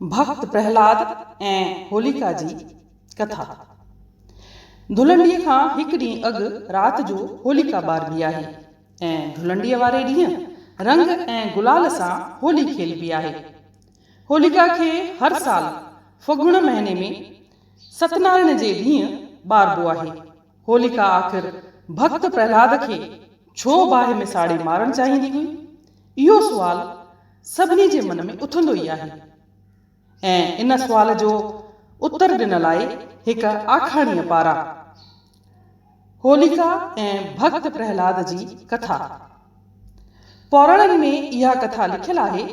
भक्त प्रहलाद ऐं होलिका जी कथा। धुलंडीअ खां हिकु ॾींहुं अॻु राति जो होलिका ॿारबी आहे ऐं धुलंडीअ वारे ॾींहुं रंग ऐं गुलाल सां होली खेलबी आहे। होलिका खे हर साल फगुण महीने में सतनारायण जे ॾींहुं ॿारबो आहे। होलिका आख़िर भक्त प्रहलाद खे छो बाहि में साड़े मारणु चाहींदी हुई, इहो सुवाल सभिनी जे मन में उथंदो ई आहे ऐं इन सुवाल जो उत्तर ॾिनल आहे हिकु आखाणीअ पारां। होलिका ऐं भक्त प्रहलाद जी कथा। पौराणनि में इहा कथा लिखियलु आहे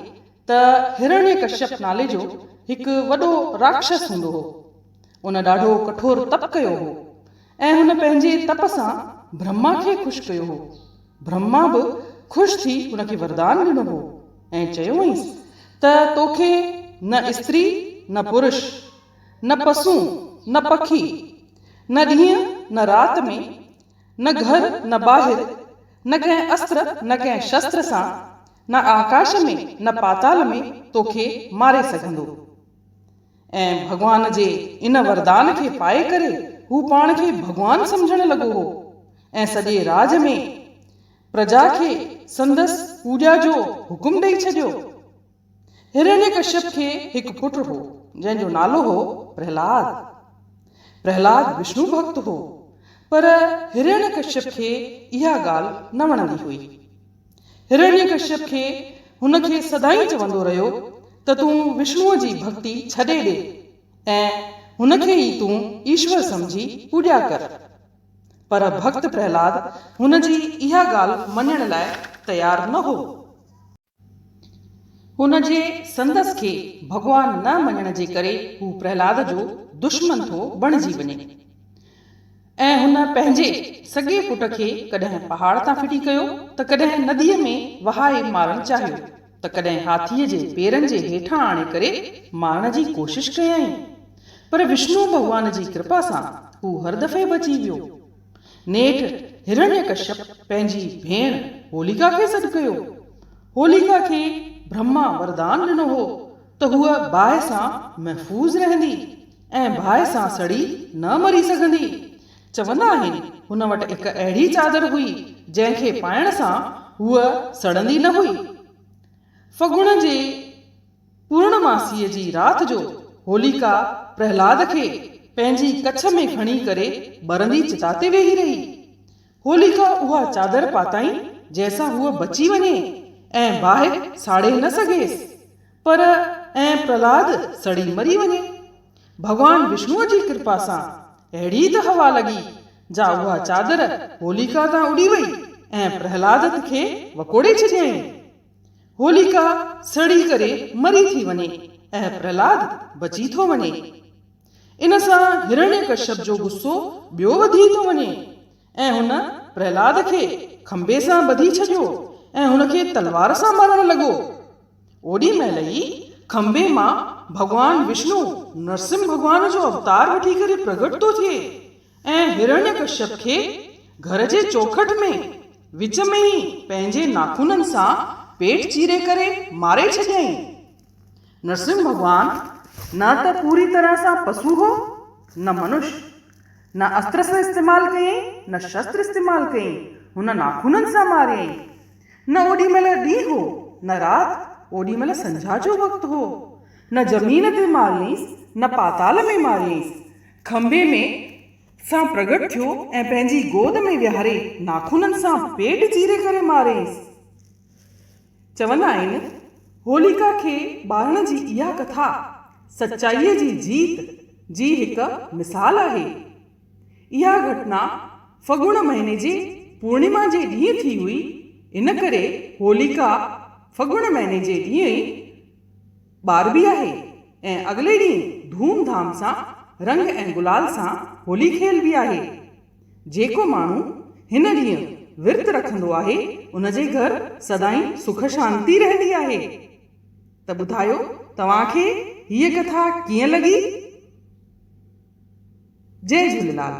त हिरण्यकश्यप नाले जो हिकु वॾो राक्षस हूंदो हो। उन ॾाढो कठोर तप कयो हो ऐं हुन पंहिंजे तप सां ब्रह्मा खे ख़ुशि कयो हो। ब्रह्मा बि ख़ुशि थी हुनखे वरदान ॾिनो हो ऐं चयो हुईंसि त तोखे न स्त्री न पुरुष, न पशु न पखी, न ॾींहुं न राति में, न घर न ॿाहिरि, न कंहिं अस्त्र न कंहिं शस्त्र सां, न आकाश में न पाताल में तोखे मारे सघंदो। ऐं भॻवान जे इन वरदान खे पाए करे हू पाण खे भॻवान सम्झण लॻो हो ऐं सॼे राज में प्रजा खे संदसि पूॼा जो हुकुम ॾेई छॾियो। हिरण्यकश्यप खे हिकु पुटु हो जंहिंजो नालो हो प्रहलाद। प्रहलाद विष्णु भक्त हो, पर हिरण्यकश्यप खे इहा ॻाल्हि न वणंदी हुई। हिरण्यकश्यप खे हुनखे सदाईं चवंदो रहियो त तूं विष्णुअ जी भक्ति छॾे ॾे ऐं हुनखे ई तूं ईश्वर सम्झी पूॼा कर। पर भक्त प्रहलाद हुन जी इहा ॻाल्हि मञण लाइ तयारु न हो। हुन जे संदसि खे भॻवान न मञण जे करे हू प्रहलाद जो दुश्मन थो बणिजी वञे ऐं हुन पंहिंजे सॻे पुट खे कॾहिं पहाड़ तां फिटी कयो त कॾहिं नदीअ में वहाए मारणु चाहियो त कॾहिं हाथीअ जे पेरनि जे हेठां आणे करे मारण जी कोशिश कयईं। पर विष्णु भॻवान जी कृपा सां हू हर दफ़े बची वियो। नेठि हिरण्यकश्यप पंहिंजी भेण होलिका खे सॾु कयो। होलिका खे ब्रह्मा वरदान ॾिनो हो त हूअ बाहि सां महफ़ूज़ रहंदी ऐं बाहि सां सड़ी न मरी सघंदी। चवंदा आहिनि हुन वटि हिकु अहिड़ी चादर हुई जंहिंखे पाइण सां हूअ सड़ंदी न हुई। फगुण जे पूर्णमासीअ जी राति जो होलिका प्रहलाद खे पंहिंजी कच्छ में खणी करे ॿरंदी चिता ते वेही रही। होलिका उहा चादर पाताईं जंहिंसां हूअ बची वञे ऐं बाहि साड़े न सघेसि, पर ऐं प्रहलाद सड़ी मरी वञे। भॻवान विष्णुअ जी कृपा सां अहिड़ी त हवा लॻी जा उहा चादर होलिका तां उॾी वई ऐं प्रहलाद खे वकोड़े छॾियईं। होलिका सड़ी करे मरी थी वञे ऐं प्रहलाद बची थो वञे। इन सां हिरण्यकश्यप जो गुस्सो ॿियो वधी थो वञे ऐं हुन प्रहलाद खे खंबे सां ॿधी छॾियो ऐं हुनखे तलवार सां मारणु लॻो। ओॾी महिल ई खंबे मां भॻवान विष्णु नरसिंह भॻवान जो अवतार वठी करे प्रगट थो थिए ऐं हिरण्यकश्यप खे घर जे चौखट में विच में ई पंहिंजे नाखूननि सां पेट चीरे करे मारे छॾियईं। नरसिंह भॻवान न त पूरी तरह सां पशु हो न मनुष्य, न अस्त्र सां इस्तेमालु कयईं न शस्त्र इस्तेमालु कयईं। हुन नाखूननि सां मारियईं। न ओॾी महिल ॾींहुं हो न राति, ओॾी महिल संझा जो वक़्तु हो। न ज़मीन ते मारियईंसि न पाताल में मारियईंसि। खंबे में सां प्रगट थियो ऐं पंहिंजी गोद में विहारे नाखूननि सां पेट चीरे करे मारियईंसि। चवंदा आहिनि होलिका खे ॿारण जी इहा कथा सचाईअ जी जीत जी हिकु मिसाल आहे। इहा घटना फगुण महीने जे पूर्णिमा जे ॾींहुं थी हुई। इन करे होलिका फगुण महीने जे ॾींहुं ई ॿारबी आहे ऐं अॻिले ॾींहुं धूमधाम सां रंग ऐं गुलाल सां होली खेलबी आहे। जेको माण्हू हिन ॾींहुं विर्त रखंदो आहे उन जे घर सदाईं सुख शांती रहंदी आहे। त ॿुधायो तव्हांखे हीअ कथा कीअं लॻी? जय झूलेलाल।